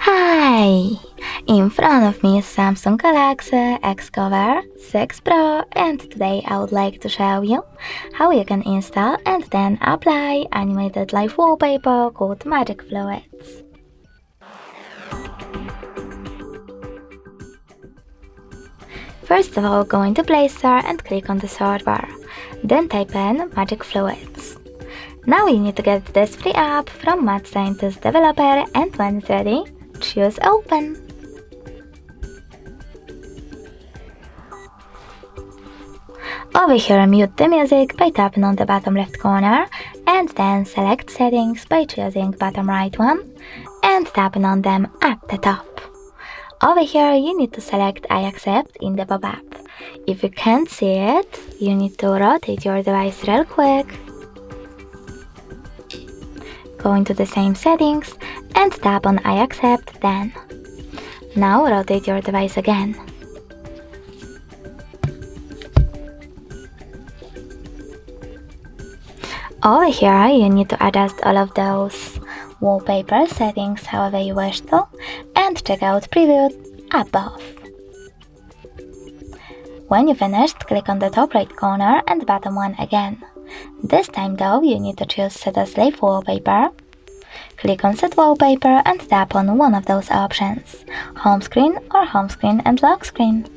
Hi! In front of me is Samsung Galaxy XCover 6 Pro, and today I would like to show you how you can install and then apply animated live wallpaper called Magic Fluids. First of all, go into Play Store and click on the search bar. Then type in Magic Fluids. Now you need to get this free app from Mad Scientist developer, and when it's ready, choose Open. Over here, mute the music by tapping on the bottom left corner, and then select Settings by choosing bottom right one and tapping on them at the top. Over here, you need to select I accept in the pop-up. If you can't see it, you need to rotate your device real quick. Go into the same settings and tap on I accept then. Now rotate your device again. Over here, you need to adjust all of those wallpaper settings however you wish to, and check out Preview above. When you finished, click on the top right corner and bottom one again. This time though, you need to choose Set as Live Wallpaper. Click on Set Wallpaper and tap on one of those options, Home Screen or Home Screen and Lock Screen.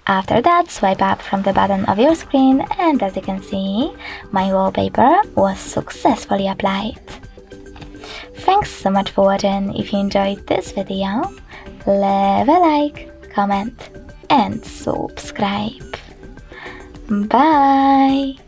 After that, swipe up from the bottom of your screen, and as you can see, my wallpaper was successfully applied. Thanks so much for watching. If you enjoyed this video, leave a like, comment and subscribe. Bye!